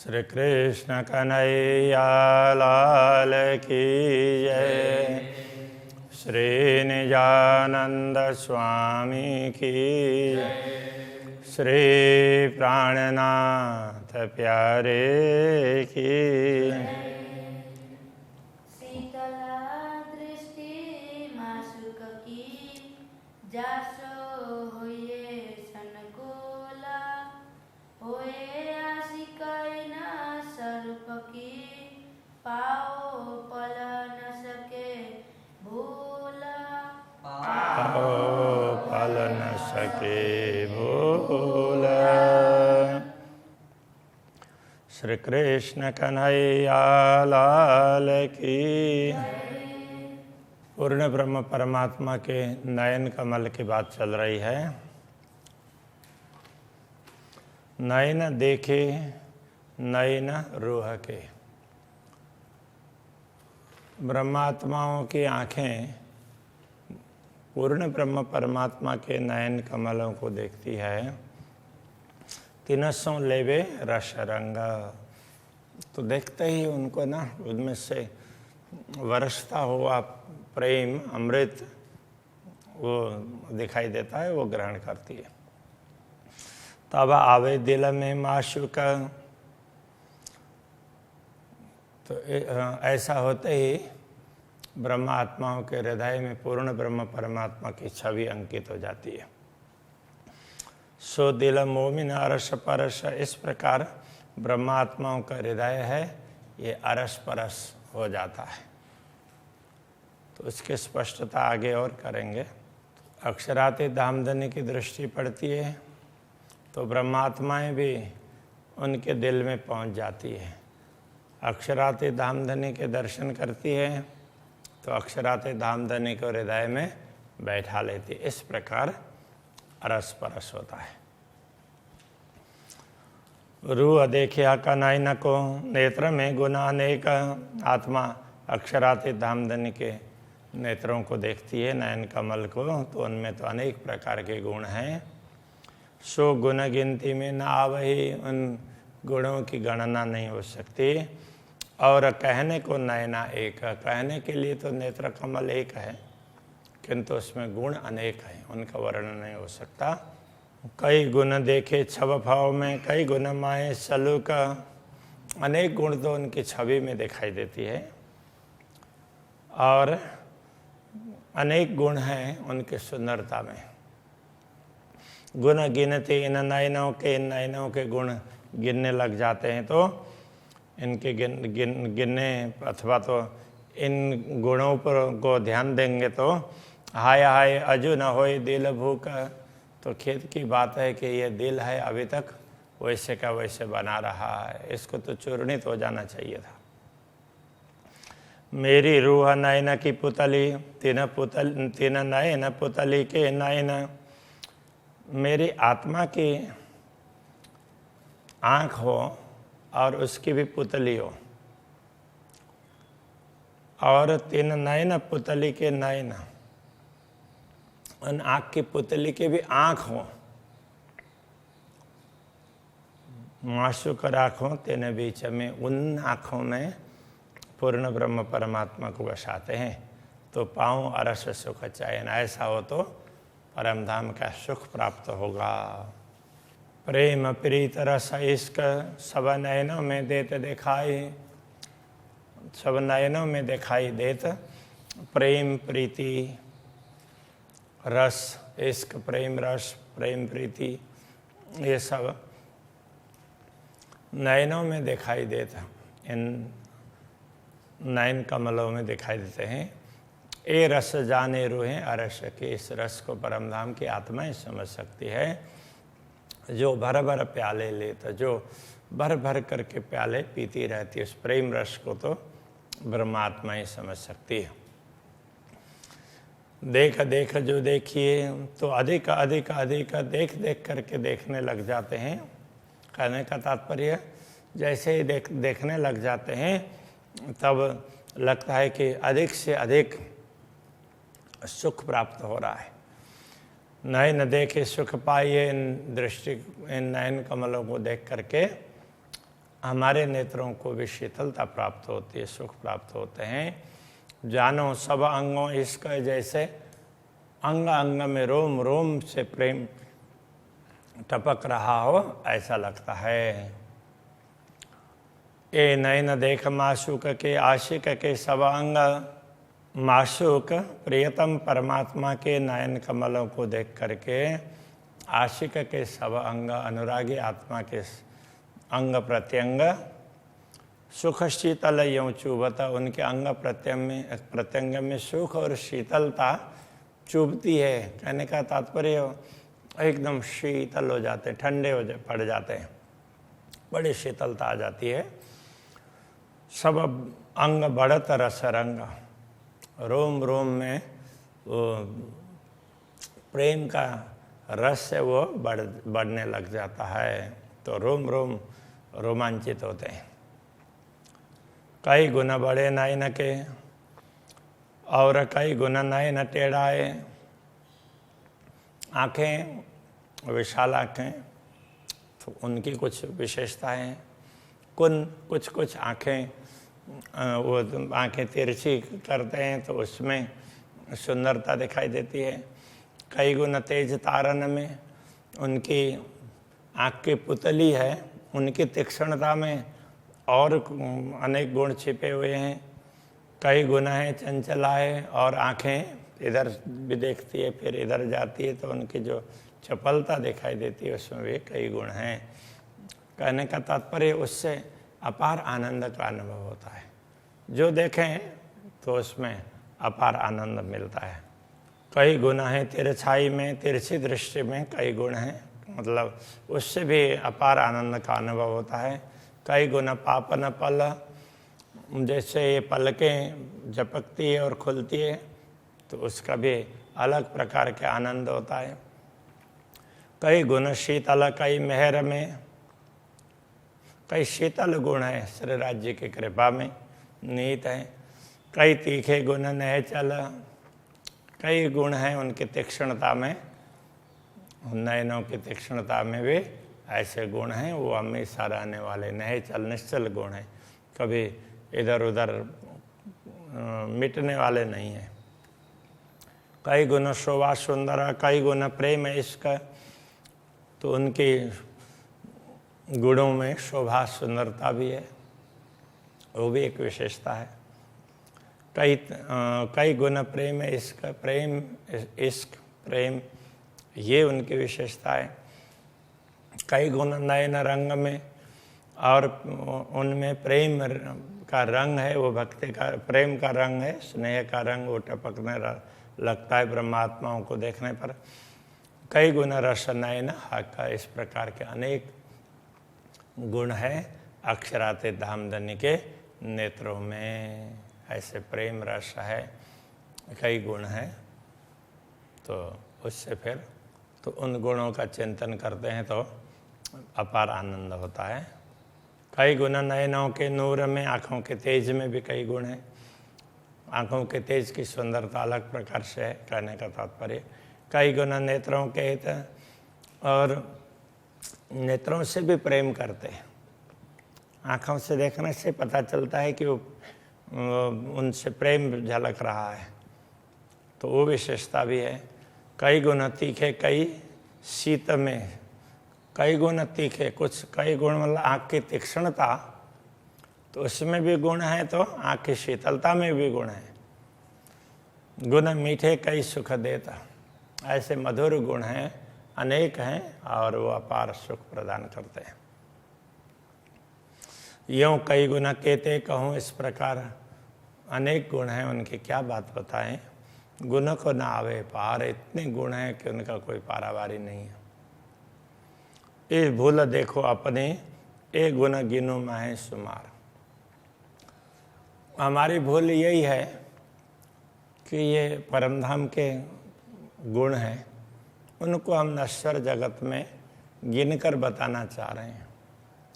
श्री कृष्ण कन्हैया लाल की जय। श्री निजानंद स्वामी की जय। श्री प्राणनाथ प्यारे की शीतला दृष्टि मासुक की जासो होये सनकोला होए आशिकाइना स्वरूप की पाओ पल न सके भूला पाओ पल न सके भूला। श्री कृष्ण कन्हैया लाल की। पूर्ण ब्रह्म परमात्मा के नयन कमल की बात चल रही है। नयन देखे नयन रूह के। ब्रह्मात्माओं की आंखें पूर्ण ब्रह्म परमात्मा के नयन कमलों को देखती है। तिनसों लेवे रस रंग, तो देखते ही उनको ना उनमें से वर्षता हुआ प्रेम अमृत वो दिखाई देता है, वो ग्रहण करती है। तब आवे दिल में माशूक, तो ऐसा होते ही ब्रह्मात्माओं के हृदय में पूर्ण ब्रह्म परमात्मा की छवि अंकित हो जाती है। सो दिल मोमिन अरस परस, इस प्रकार ब्रह्मात्माओं का हृदय है ये अरस परस हो जाता है। तो इसकी स्पष्टता आगे और करेंगे। अक्षराते धामधनी की दृष्टि पड़ती है तो ब्रह्मात्माएं भी उनके दिल में पहुंच जाती है। अक्षराते धामधनी के दर्शन करती है तो अक्षराते धामधनी को हृदय में बैठा लेती है। इस प्रकार अरस परस होता है। रूह देखिया कनैन को, नेत्र में गुना अनेक। आत्मा अक्षराते धामधनी के नेत्रों को देखती है, नयन कमल को, तो उनमें तो अनेक प्रकार के गुण हैं। सो गुण गिनती में ना आवही, उन गुणों की गणना नहीं हो सकती। और कहने को नयना एक, कहने के लिए तो नेत्र कमल एक है किंतु उसमें गुण अनेक हैं, उनका वर्णन नहीं हो सकता। कई गुण देखे छव भाव में, कई गुण माए सलूक। अनेक गुण तो उनकी छवि में दिखाई देती है और अनेक गुण हैं उनकी सुंदरता में। गुण गिनते इन नयनों के, इन नयनों के गुण गिनने लग जाते हैं तो इनके गिनने अथवा तो इन गुणों पर को ध्यान देंगे तो हाय हाय अजू न होए दिल भूख। तो खेद की बात है कि ये दिल है अभी तक वैसे का वैसे बना रहा है, इसको तो चूर्णित हो जाना चाहिए था। मेरी रूह नयन की पुतली, तीन नयन पुतली के नयन। मेरी आत्मा की आँख हो और उसकी भी पुतली हो, और तीन नयन पुतली के नयन, उन आँख की पुतली के भी आँख हो। माशूक आँखों तेने बीच में, उन आँखों में पूर्ण ब्रह्म परमात्मा को बसाते हैं तो पाऊँ अरस सुख चयन। ऐसा हो तो परम धाम का सुख प्राप्त होगा। प्रेम प्रीत रस इश्क सब नयनों में देत दिखाई, सब नयनों में दिखाई देत। प्रेम प्रीति रस इश्क, प्रेम रस प्रेम प्रीति, ये सब नयनों में दिखाई देता, इन नयन कमलों में दिखाई देते हैं। ए रस जाने रूहें अरस के, इस रस को परमधाम की आत्माएं समझ सकती है। जो भर भर प्याले लेता, जो भर भर करके प्याले पीती रहती है, उस प्रेम रस को तो ब्रह्मात्मा ही समझ सकती है। देख देख जो देखिए, तो अधिक अधिक अधिक देख देख करके देखने लग जाते हैं। कहने का तात्पर्य जैसे ही देखने लग जाते हैं तब लगता है कि अधिक से अधिक सुख प्राप्त हो रहा है। नयन देखे सुख पाइए, इन नयन कमलों को देख करके हमारे नेत्रों को भी शीतलता प्राप्त होती है, सुख प्राप्त होते हैं। जानो सब अंगों इसका जैसे अंग अंग में रोम रोम से प्रेम टपक रहा हो, ऐसा लगता है। ए नयन देख माशूक के आशिक के सब अंग, माशूक प्रियतम परमात्मा के नयन कमलों को देख करके आशिक के सब अंग, अनुरागी आत्मा के अंग प्रत्यंग सुख शीतल यूं चुभता, उनके अंग प्रत्यंग में सुख और शीतलता चुभती है। कहने का तात्पर्य एकदम शीतल हो जाते, ठंडे पड़ जाते हैं, बड़ी शीतलता आ जाती है। सब अंग बढ़त रस रंग, रोम रोम में वो प्रेम का रस है वो बढ़ने लग जाता है, तो रोम रोम रोमांचित होते हैं। कई गुना बड़े नयन के और कई गुना नयन टेढ़ाए, आँखें विशाल आँखें, तो उनकी कुछ विशेषताएं। कुछ आँखें वो आँखें तिरछी करते हैं तो उसमें सुंदरता दिखाई देती है। कई गुना तेज तारन में, उनकी आँख की पुतली है, उनकी तीक्ष्णता में और अनेक गुण छिपे हुए हैं। कई गुना है चंचलाए, और आँखें इधर भी देखती है फिर इधर जाती है, तो उनकी जो चपलता दिखाई देती है उसमें भी कई गुण हैं। कहने का तात्पर्य उससे अपार आनंद का अनुभव होता है। जो देखें तो उसमें अपार आनंद मिलता है। कई गुण हैं तिरछाई में, तिरछी दृष्टि में कई गुण हैं, मतलब उससे भी अपार आनंद का अनुभव होता है। कई गुण पापन पल, जैसे ये पलकें झपकती है और खुलती है तो उसका भी अलग प्रकार के आनंद होता है। कई गुण शीतल कई मेहर में, कई शीतल गुण है श्री राज्य की कृपा में निहित है। कई तीखे गुण नहचल, कई गुण हैं उनकी तीक्ष्णता में, नयनों की तीक्ष्णता में भी ऐसे गुण हैं, वो हमेशा रहने वाले नहचल निश्चल गुण हैं, कभी इधर उधर मिटने वाले नहीं हैं। कई गुण शोभा सुंदर, कई गुण प्रेम इश्क, तो उनकी गुणों में शोभा सुंदरता भी है, वो भी एक विशेषता है। कई गुण प्रेम इश्क प्रेम, ये उनकी विशेषता है। कई गुण नयन रंग में, और उनमें प्रेम का रंग है, वो भक्ति का प्रेम का रंग है, स्नेह का रंग वो टपकने लगता है ब्रह्मात्माओं को देखने पर। कई गुण रस नयन का, इस प्रकार के अनेक गुण है अक्षराते धामधनी के नेत्रों में। ऐसे प्रेम रस है, कई गुण हैं, तो उससे फिर तो उन गुणों का चिंतन करते हैं तो अपार आनंद होता है। कई गुण नयनों के नूर में, आँखों के तेज में भी कई गुण हैं। आँखों के तेज की सुंदरता अलग प्रकार से है, कहने का तात्पर्य। कई गुण नेत्रों के हित, और नेत्रों से भी प्रेम करते हैं। आँखों से देखने से पता चलता है कि वो उनसे प्रेम झलक रहा है, तो वो विशेषता भी है। कई गुण तीखे कई शीत में, कई गुण तीखे, कुछ कई गुण मतलब आँख की तीक्ष्णता, तो उसमें भी गुण है, तो आँख की शीतलता में भी गुण है। गुण मीठे कई सुख देता, ऐसे मधुर गुण हैं, अनेक हैं, और वो अपार सुख प्रदान करते हैं। यूँ कई गुण कहते कहूँ, इस प्रकार अनेक गुण हैं उनकी, क्या बात बताएं। गुण को ना आवे पार, इतने गुण हैं कि उनका कोई पारावारी नहीं है। इस भूल देखो अपने, एक गुण गिनो माहे सुमार। हमारी भूल यही है कि ये परमधाम के गुण हैं, उनको हम नश्वर जगत में गिनकर बताना चाह रहे हैं,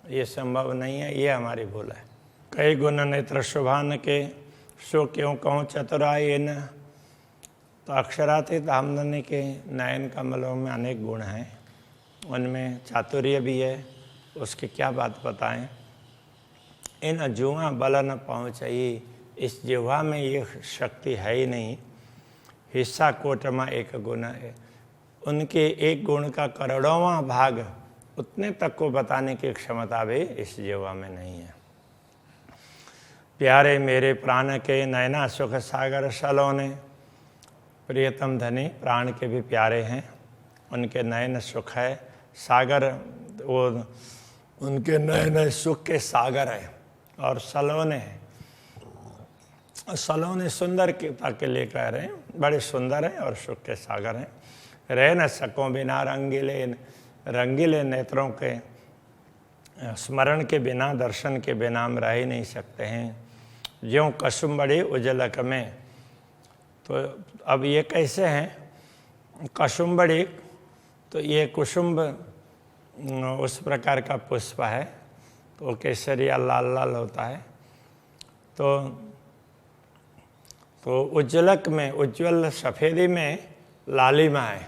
ये संभव नहीं है, ये हमारी भूल है। कई गुण नेत्र शुभान के, सो क्यों कहूँ चतुराई न, तो अक्षरातीत धामधनी के नयन कमलों में अनेक गुण हैं, उनमें चातुर्य भी है, उसकी क्या बात बताएं। इन जुआ बल न पहुँचई, इस जिह्वा में ये शक्ति है ही नहीं। हिस्सा कोटमा एक गुण है, उनके एक गुण का करोड़ों भाग उतने तक को बताने की क्षमता भी इस जिह्वा में नहीं है। प्यारे मेरे प्राण के नैना सुख सागर सलोने, प्रियतम धनी प्राण के भी प्यारे हैं, उनके नयन सुख है, सागर वो उनके नयन सुख के सागर है, और सलोने हैं। सलोने सुंदरता के लिए कह रहे हैं, बड़े सुंदर हैं और सुख के सागर हैं। रह न सको बिना रंगीले नेत्रों के, स्मरण के बिना दर्शन के बिना हम रह ही नहीं सकते हैं। ज्यों कसुम्बड़ी उजलक में, तो अब ये कैसे हैं कसुम्बड़ी, तो ये कुसुम्ब उस प्रकार का पुष्प है, तो केसरिया लाल लाल होता है। तो उज्जलक में, उज्ज्वल सफ़ेदी में लालिमा है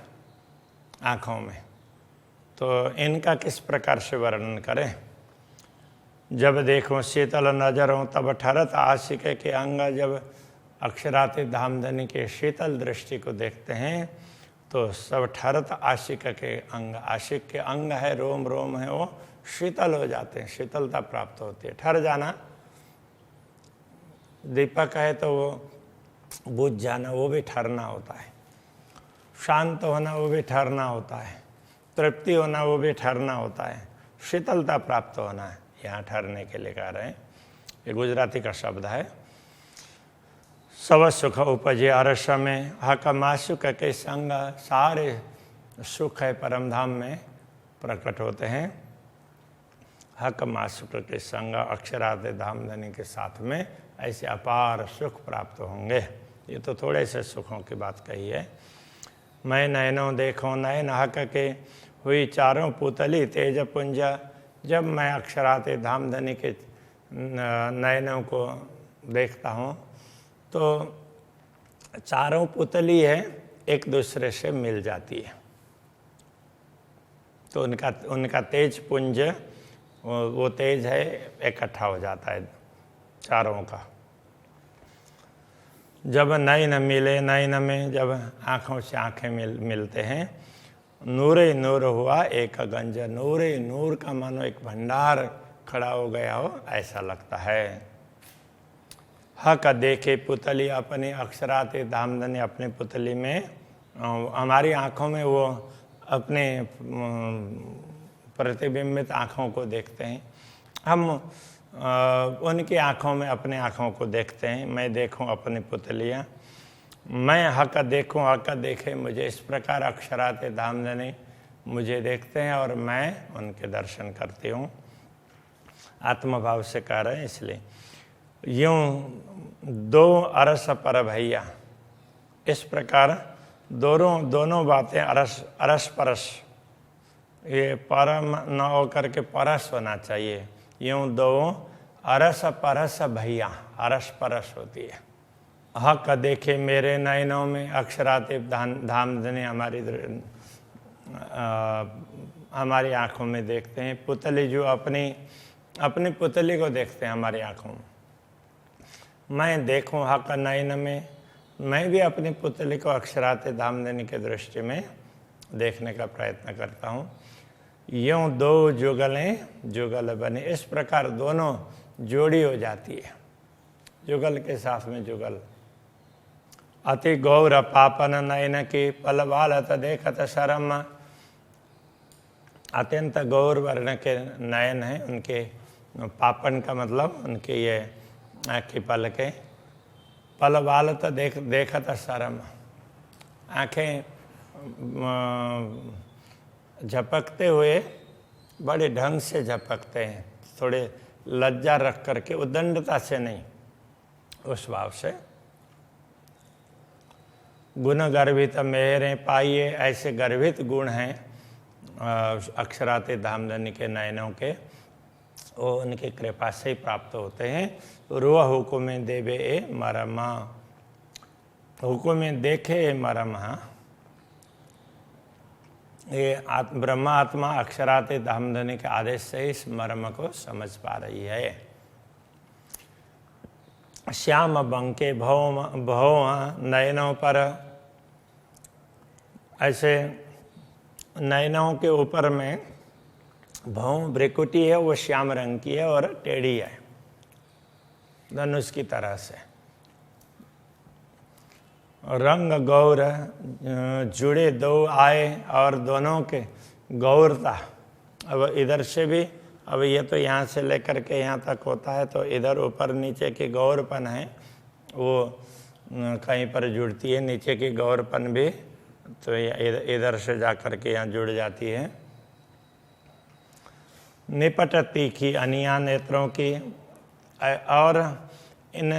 आँखों में, तो इनका किस प्रकार से वर्णन करें। जब देखो शीतल नजरों तब ठरत आशिक के अंग, जब अक्षराते धामधनी के शीतल दृष्टि को देखते हैं तो सब ठरत आशिक के अंग, आशिक के अंग है, रोम रोम है, वो शीतल हो जाते हैं, शीतलता प्राप्त होती है। ठर जाना, दीपक है तो वो बुझ जाना, वो भी ठरना होता है। शांत होना वो भी ठहरना होता है, तृप्ति होना वो भी ठहरना होता है, शीतलता प्राप्त होना है, यहाँ ठहरने के लिए कह रहे हैं। ये गुजराती का शब्द है। सब सुख उपजे अरस में, हक मासुक के संग, सारे सुख है परम धाम में प्रकट होते हैं। हक मासुक के संग, अक्षराते धामधनी के साथ में ऐसे अपार सुख प्राप्त होंगे। ये तो थोड़े से सुखों की बात कही है। मैं नयनों देखो नयन हक के, हुई चारों पुतली तेज पुंज, जब मैं अक्षराते धामधनी के नयनों को देखता हूँ तो चारों पुतली है एक दूसरे से मिल जाती है, तो उनका तेज पुंज, वो तेज है इकट्ठा हो जाता है चारों का। जब नयन मिले नयन में, जब आँखों से आँखें मिलते हैं, नूरे नूर हुआ एक गंज, नूरे नूर का मानो एक भंडार खड़ा हो गया हो ऐसा लगता है। हक देखे पुतली अपनी अक्षराते धामधनी, अपनी पुतली में, हमारी आँखों में वो अपने प्रतिबिंबित आँखों को देखते हैं, हम उनकी आँखों में अपने आँखों को देखते हैं। मैं देखूं अपनी पुतलियाँ, मैं हक देखूं हक देखे मुझे, इस प्रकार अक्षराते धामधनी मुझे देखते हैं और मैं उनके दर्शन करती हूँ। आत्मभाव से कह रहे हैं इसलिए। यूँ दो अरस पर भैया, इस प्रकार दोनों बातें अरस परस, ये परम न हो करके परस होना चाहिए। यूँ दो अरस परस भैया, अरस परस होती है। हक देखे मेरे नयनों में, अक्षराते धामधनी हमारी आँखों में देखते हैं। पुतली जो अपनी पुतली को देखते हैं हमारी आँखों में। मैं देखूं हक नयन में, मैं भी अपनी पुतली को अक्षराते धामधनी के दृष्टि में देखने का प्रयत्न करता हूँ। यूँ दो जुगलें जुगल बने, इस प्रकार दोनों जोड़ी हो जाती है, जुगल के साथ में जुगल। अति गौर पापन नयन की, पल बालत देखत शरम, अत्यंत गौर वर्ण के नयन हैं उनके। पापन का मतलब उनके ये आँखी पल के, पल बालत देखत शरम, आँखें झपकते हुए बड़े ढंग से झपकते हैं, थोड़े लज्जा रख करके, उद्दंडता से नहीं, उस भाव से। गुण गर्भित मेरे पाइए, ऐसे गर्भित गुण हैं अक्षराते धामधनी के नयनों के, वो उनकी कृपा से ही प्राप्त होते हैं। रुआ हुकुम देवे ए मरमा, हुकुम देखे ए मरमा, ये ब्रह्मा आत्मा अक्षराते धामधनी के आदेश से इस मर्म को समझ पा रही है। श्याम बंके भव नयनों पर, ऐसे नयनों के ऊपर में भौं भ्रिकुटी है, वो श्याम रंग की है और टेढ़ी है धनुष की तरह से। रंग गौर जुड़े दो आए, और दोनों के गौरता, अब इधर से भी, अब ये तो यहाँ से लेकर के यहाँ तक होता है, तो इधर ऊपर नीचे की गौरपन है वो कहीं पर जुड़ती है, नीचे की गौरपन भी तो इधर से जा कर के यहाँ जुड़ जाती है। निपट तीखी अनिया नेत्रों की, और इन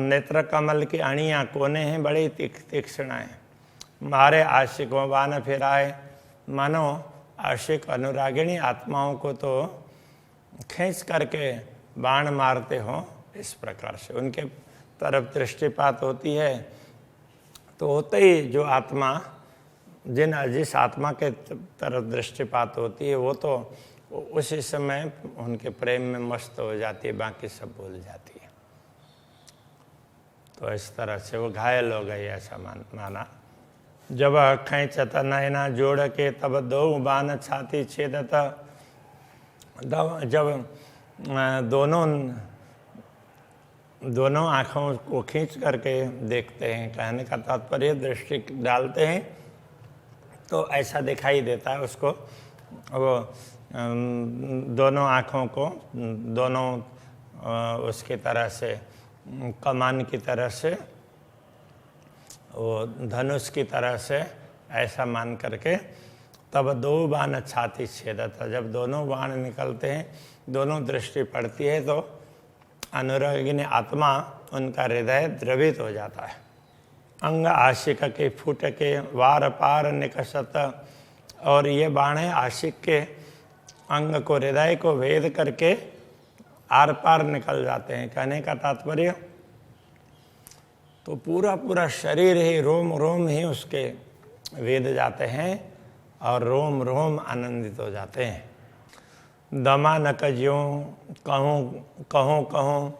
नेत्र कमल की अणियाँ कोने हैं बड़ी तीक्ष्ण हैं। मारे आशिकों बाण फिराए, मानो आशिक अनुरागिणी आत्माओं को तो खींच करके बाण मारते हो, इस प्रकार से उनके तरफ दृष्टिपात होती है। तो होते ही जो आत्मा जिस आत्मा के तरफ दृष्टिपात होती है वो तो उसी समय उनके प्रेम में मस्त हो जाती है, बाकी सब भूल जाती है। तो इस तरह से वो घायल हो गई, ऐसा माना। जब खींचत नैना जोड़ के तब दो बाण छाती छेदत, जब दोनों आँखों को खींच करके देखते हैं, कहने का तात्पर्य दृष्टि डालते हैं तो ऐसा दिखाई देता है उसको, वो दोनों आँखों को दोनों उसकी तरह से कमान की तरह से, वो धनुष की तरह से ऐसा मान करके तब दो बाण छाती छेदत, जब दोनों बाण निकलते हैं, दोनों दृष्टि पड़ती है तो अनुरागिनी आत्मा उनका हृदय द्रवित हो जाता है। अंग आशिक के फूट के वार पार निकसत, और ये बाण आशिक के अंग को, हृदय को भेद करके आर पार निकल जाते हैं। कहने का तात्पर्य तो पूरा पूरा शरीर ही, रोम रोम ही उसके वेद जाते हैं और रोम रोम आनंदित हो जाते हैं। दमानक ज्यों कहूँ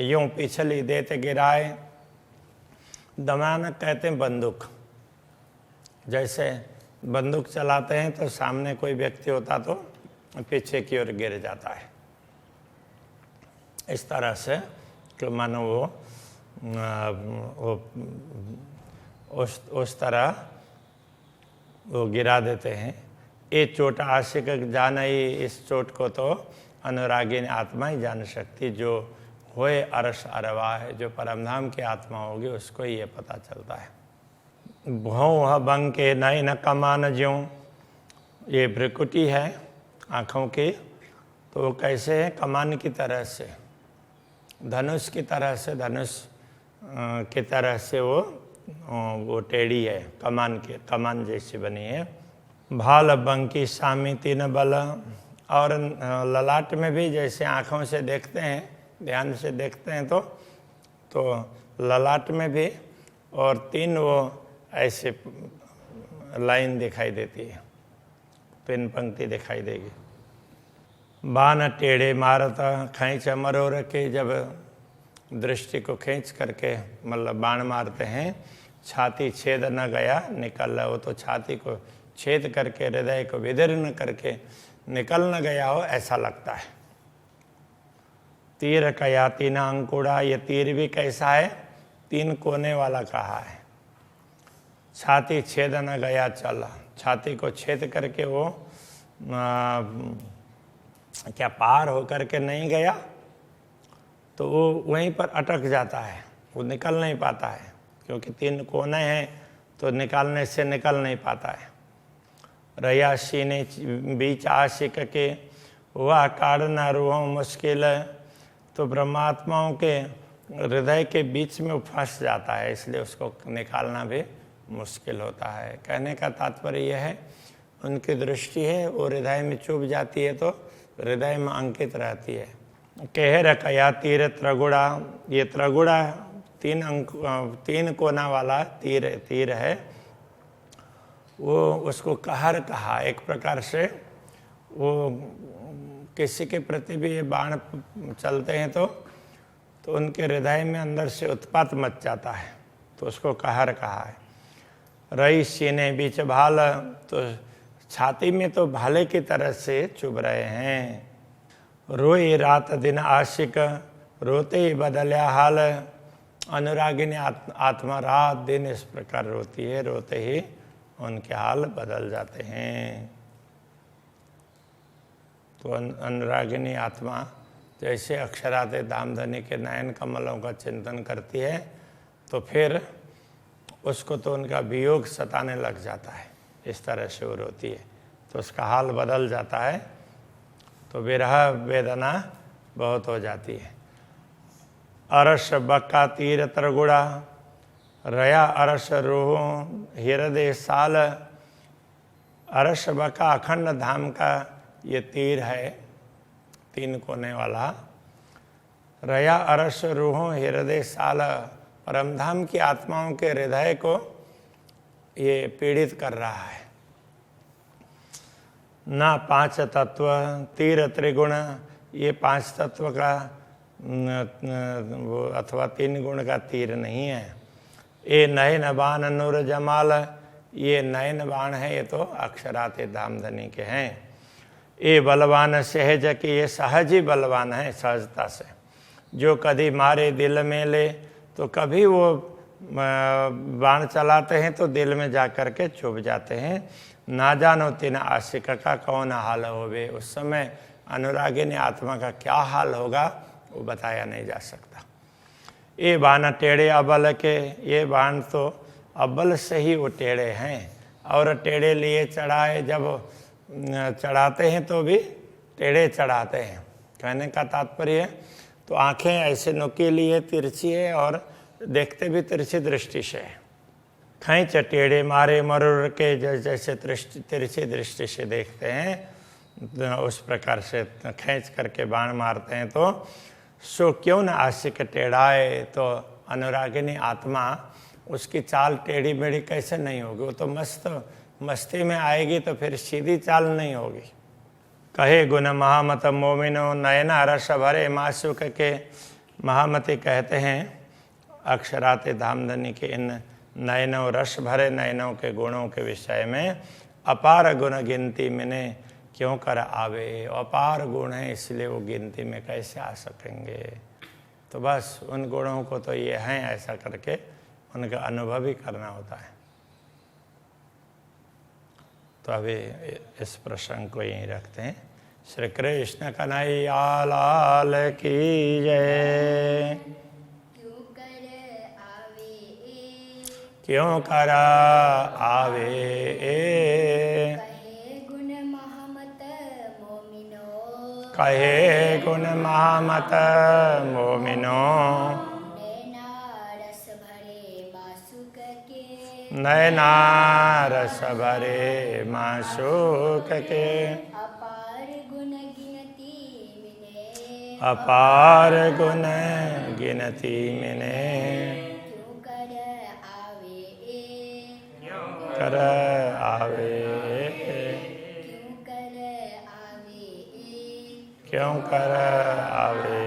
यूं पिछली देते गिराए, दमानक कहते हैं बंदूक। जैसे बंदूक चलाते हैं तो सामने कोई व्यक्ति होता तो पीछे की ओर गिर जाता है, इस तरह से कि मानो वो उस तरह वो गिरा देते हैं। ये चोट आशिक जान ही, इस चोट को तो अनुरागिनी आत्मा ही जान सकती, जो होए अरस अरवा है, जो परमधाम की आत्मा होगी उसको ही ये पता चलता है। भौं बंग के नयन कमान ज्यों, ये भ्रिकुटी है आँखों की, तो वो कैसे है, कमान की तरह से, धनुष की तरह से, धनुष की तरह से वो टेढ़ी है, कमान जैसी बनी है। भाल बंकी सामी तीन बल, और ललाट में भी जैसे आँखों से देखते हैं, ध्यान से देखते हैं तो ललाट में भी और तीन वो ऐसे लाइन दिखाई देती है, तीन पंक्ति दिखाई देगी। बाण टेढ़े मारत खींच मरोड़ के, जब दृष्टि को खींच करके मतलब बाण मारते हैं, छाती छेद न गया निकल, वो तो छाती को छेद करके, हृदय को विदीर्ण करके निकल न गया हो ऐसा लगता है। तीर कया तीन अंकुड़ा, ये तीर भी कैसा है, तीन कोने वाला कहा है। छाती छेद न गया चल, छाती को छेद करके वो क्या पार होकर के नहीं गया, तो वो वहीं पर अटक जाता है, वो निकल नहीं पाता है, क्योंकि तीन कोने हैं तो निकालने से निकल नहीं पाता है। रया सीने बीच आशिक के, वह काढ़ना रूह मुश्किल, तो ब्रह्मात्माओं के हृदय के बीच में फंस जाता है, इसलिए उसको निकालना भी मुश्किल होता है। कहने का तात्पर्य यह है, उनकी दृष्टि है वो हृदय में चुभ जाती है तो हृदय में अंकित रहती है। कहर कया तीर त्रगुड़ा, ये त्रगुड़ा तीन कोना वाला तीर है, वो उसको कहर कहा। एक प्रकार से वो किसी के प्रति भी ये बाण चलते हैं तो उनके हृदय में अंदर से उत्पात मच जाता है, तो उसको कहर कहा है। रई सीने बीच भाल, तो छाती में तो भाले की तरह से चुभ रहे हैं। रोई रात दिन आशिक, रोते ही बदल्या हाल। अनुरागिनी आत्मा रात दिन इस प्रकार रोती है, रोते ही उनके हाल बदल जाते हैं। तो अनुरागिनी आत्मा जैसे अक्षराते दामधनी के नयन कमलों का चिंतन करती है, तो फिर उसको तो उनका वियोग सताने लग जाता है, इस तरह से वो रोती है, तो उसका हाल बदल जाता है, तो विरह वेदना बहुत हो जाती है। अरस बक्का तीर तरगुड़ा, रया अरस रोहो हृदय साल। अरस बक्का अखंड धाम का ये तीर है, 3 कोने वाला। रया अरस रोहो हृदय साल, परमधाम की आत्माओं के हृदय को ये पीड़ित कर रहा है। ना 5 तत्व तीर त्रिगुण, ये 5 तत्व का वो अथवा 3 गुण का तीर नहीं है। ये नयन बाण नूर जमाल, ये नयन बाण है, ये तो अक्षराते धामधनी के हैं। ये बलवान सहज के, ये सहज ही बलवान है, सहजता से। जो कभी मारे दिल में ले, तो कभी वो बाण चलाते हैं तो दिल में जा कर के चुभ जाते हैं। ना जानो तीन आशिक का कौन हाल होवे, उस समय अनुरागिनी आत्मा का क्या हाल होगा वो बताया नहीं जा सकता। ये बाण टेढ़े अबल के, ये बाण तो अब्बल से ही वो टेढ़े हैं, और टेढ़े लिए चढ़ाए, जब चढ़ाते हैं तो भी टेढ़े चढ़ाते हैं। कहने का तात्पर्य, तो आंखें ऐसे नुकीली है, तिरछी है, और देखते भी तिरछी दृष्टि से है। खींच टेढ़े मारे मरुर के, जैसे तिरछी दृष्टि से देखते हैं, उस प्रकार से खींच करके बाण मारते हैं। तो सो क्यों न आशिक टेढ़ाए, तो अनुरागिनी आत्मा उसकी चाल टेढ़ी मेढ़ी कैसे नहीं होगी, वो तो मस्ती में आएगी, तो फिर सीधी चाल नहीं होगी। कहे गुण महामत मोमिनो, नयन रस भरे मासुक के। महामती कहते हैं अक्षराते धामधनी के इन नयनों, रस भरे नयनों के गुणों के विषय में, अपार गुण गिनती मैंने क्यों कर आवे। अपार गुण है, इसलिए वो गिनती में कैसे आ सकेंगे। तो बस उन गुणों को तो ये हैं, ऐसा करके उनका अनुभव ही करना होता है। तो अभी इस प्रसंग को यहीं रखते हैं। श्री कृष्ण कन्हैया लाल की जय। क्यों कर आवे कहे गुण महामत मोमिनो, नयना रस भरे माशोक के। अपार गुण गिनती मिने, कर आवे क्यों कर आवे।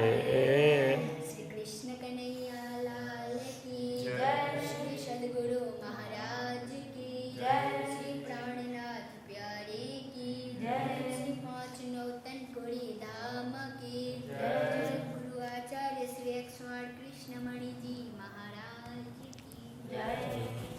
श्री कृष्ण कन्हैया लाल की जय। श्री सद्गुरु महाराज की जय। श्री प्राणनाथ प्यारे की जय। श्री 5 नौतन कोड़ी धाम की जय। गुरु आचार्य श्री 108 कृष्णमणि जी महाराज की जय।